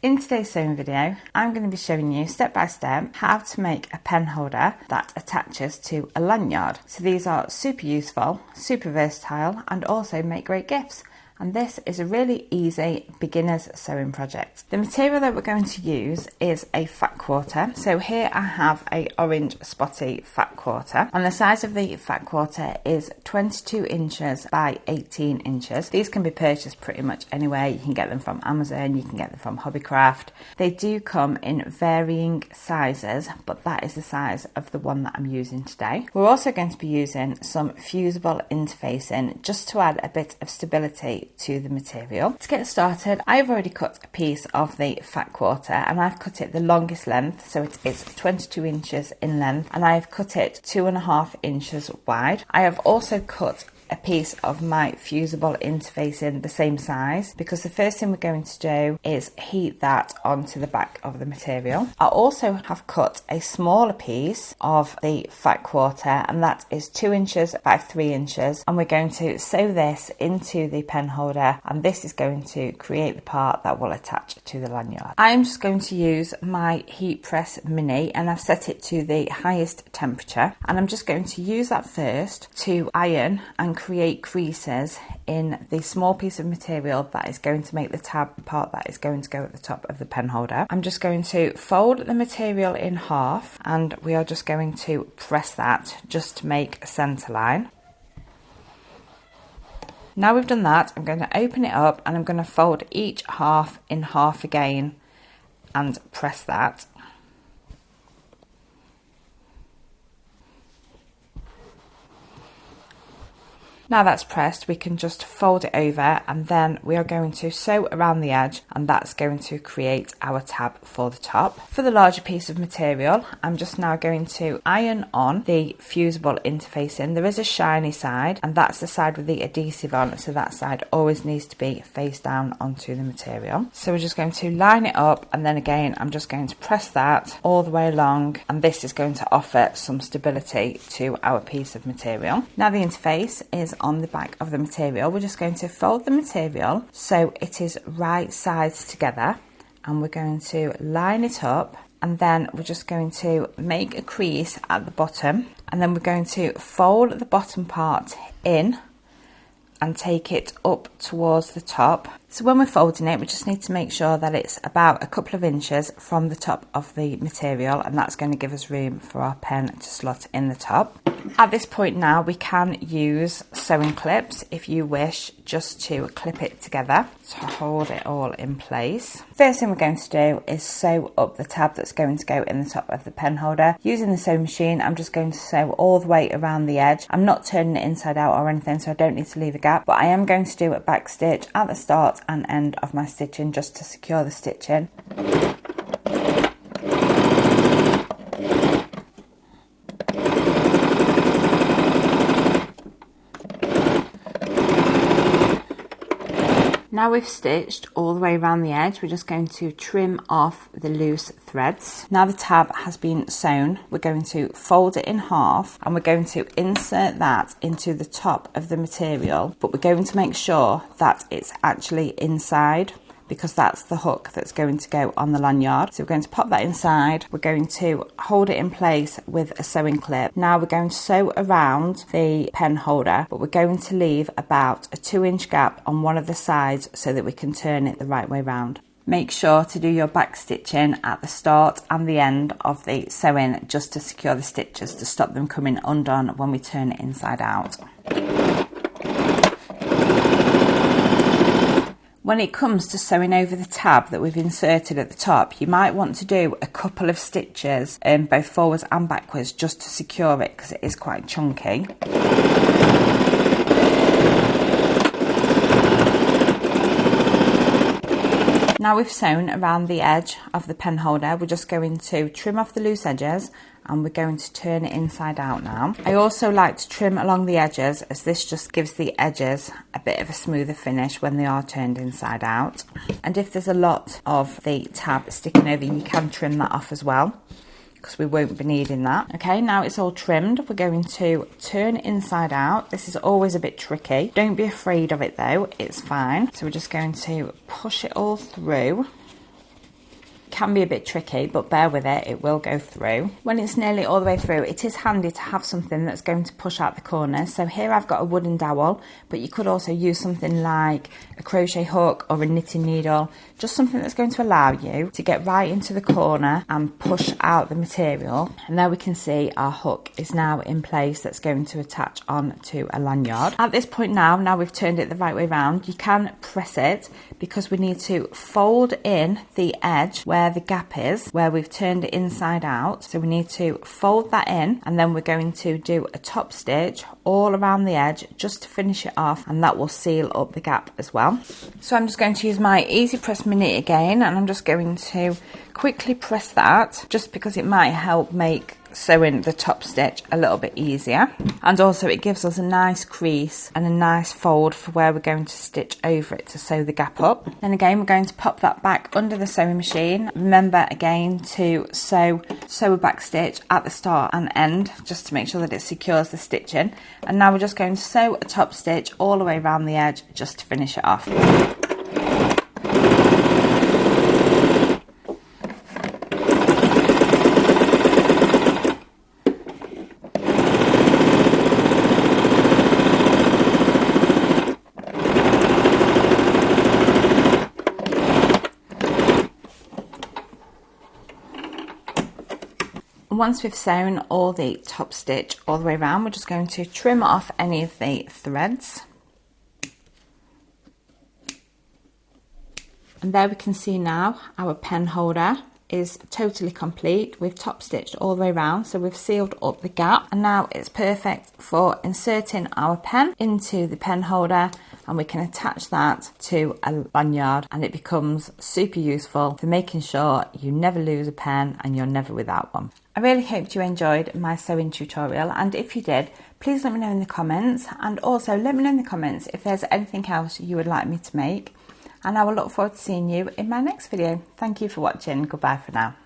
In today's sewing video, I'm going to be showing you step by step how to make a pen holder that attaches to a lanyard. So these are super useful, super versatile, and also make great gifts. And this is a really easy beginner's sewing project. The material that we're going to use is a fat quarter. So here I have a orange spotty fat quarter, and the size of the fat quarter is 22 inches by 18 inches. These can be purchased pretty much anywhere. You can get them from Amazon, you can get them from Hobbycraft. They do come in varying sizes, but that is the size of the one that I'm using today. We're also going to be using some fusible interfacing just to add a bit of stability to the material. To get started, I've already cut a piece of the fat quarter and I've cut it the longest length, so it is 22 inches in length, and I've cut it 2.5 inches wide. I have also cut a piece of my fusible interfacing the same size, because the first thing we're going to do is heat that onto the back of the material. I also have cut a smaller piece of the fat quarter, and that is 2 inches by 3 inches, and we're going to sew this into the pen holder, and this is going to create the part that will attach to the lanyard. I'm just going to use my heat press mini, and I've set it to the highest temperature, and I'm just going to use that first to iron and create creases in the small piece of material that is going to make the tab part that is going to go at the top of the pen holder. I'm just going to fold the material in half, and we are just going to press that just to make a centre line. Now we've done that, I'm going to open it up and I'm going to fold each half in half again and press that. Now that's pressed, we can just fold it over, and then we are going to sew around the edge, and that's going to create our tab for the top. For the larger piece of material, I'm just now going to iron on the fusible interfacing. There is a shiny side, and that's the side with the adhesive on, so that side always needs to be face down onto the material. So we're just going to line it up, and then again I'm just going to press that all the way along, and this is going to offer some stability to our piece of material. Now the interface is on the back of the material. We're just going to fold the material so it is right sides together, and we're going to line it up, and then we're just going to make a crease at the bottom, and then we're going to fold the bottom part in and take it up towards the top. So when we're folding it, we just need to make sure that it's about a couple of inches from the top of the material, and that's going to give us room for our pen to slot in the top. At this point now, we can use sewing clips if you wish, just to clip it together to hold it all in place. First thing we're going to do is sew up the tab that's going to go in the top of the pen holder. Using the sewing machine, I'm just going to sew all the way around the edge. I'm not turning it inside out or anything, so I don't need to leave a gap, but I am going to do a back stitch at the start and end of my stitching just to secure the stitching. Now we've stitched all the way around the edge, we're just going to trim off the loose threads. Now the tab has been sewn, we're going to fold it in half, and we're going to insert that into the top of the material, but we're going to make sure that it's actually inside, because that's the hook that's going to go on the lanyard. So we're going to pop that inside, we're going to hold it in place with a sewing clip. Now we're going to sew around the pen holder, but we're going to leave about a 2-inch gap on one of the sides so that we can turn it the right way round. Make sure to do your back stitching at the start and the end of the sewing, just to secure the stitches to stop them coming undone when we turn it inside out. When it comes to sewing over the tab that we've inserted at the top, you might want to do a couple of stitches, both forwards and backwards, just to secure it, because it is quite chunky. Now we've sewn around the edge of the pen holder, we're just going to trim off the loose edges, and we're going to turn it inside out now. I also like to trim along the edges, as this just gives the edges a bit of a smoother finish when they are turned inside out. And if there's a lot of the tab sticking over, you can trim that off as well, because we won't be needing that. Okay, now it's all trimmed, we're going to turn inside out. This is always a bit tricky. Don't be afraid of it though, it's fine. So we're just going to push it all through. can be a bit tricky, but bear with it, it will go through. When it's nearly all the way through, it is handy to have something that's going to push out the corners. So here I've got a wooden dowel, but you could also use something like a crochet hook or a knitting needle, just something that's going to allow you to get right into the corner and push out the material. And there we can see our hook is now in place, that's going to attach on to a lanyard. At this point now we've turned it the right way round, you can press it because we need to fold in the edge where the gap is, where we've turned it inside out. So we need to fold that in, and then we're going to do a top stitch all around the edge just to finish it off, and that will seal up the gap as well. So I'm just going to use my Easy Press Mini again, and I'm just going to quickly press that just because it might help make sewing the top stitch a little bit easier, and also it gives us a nice crease and a nice fold for where we're going to stitch over it to sew the gap up. Then again, we're going to pop that back under the sewing machine. Remember again to sew a back stitch at the start and end just to make sure that it secures the stitching. And now we're just going to sew a top stitch all the way around the edge just to finish it off. Once we've sewn all the top stitch all the way around, we're just going to trim off any of the threads. And there we can see now our pen holder is totally complete. We've top stitched all the way around, so we've sealed up the gap, and now it's perfect for inserting our pen into the pen holder, and we can attach that to a lanyard, and it becomes super useful for making sure you never lose a pen and you're never without one. I really hope you enjoyed my sewing tutorial, and if you did, please let me know in the comments, and also let me know in the comments if there's anything else you would like me to make, and I will look forward to seeing you in my next video. Thank you for watching. Goodbye for now.